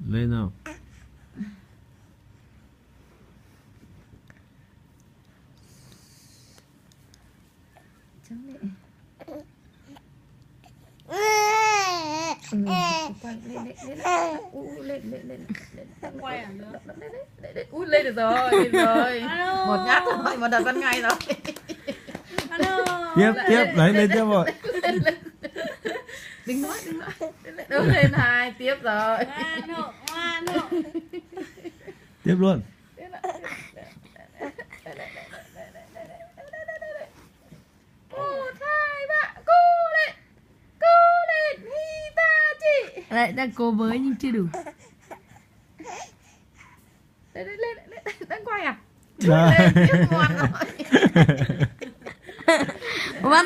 Lên nào. Lên được rồi, lên rồi. Một nhát thôi mà đặt ban ngày rồi. Tiếp đấy, lên tiếp rồi. Đừng nói. Đứng lên 2 tiếp rồi. Tiếp luôn. 1, 2, 3, cô lên Hitachi. Đấy, đang cố với nhưng chưa đủ. Lên, đang quay à? Đấy. Lên tiếp ngoan rồi. Bắn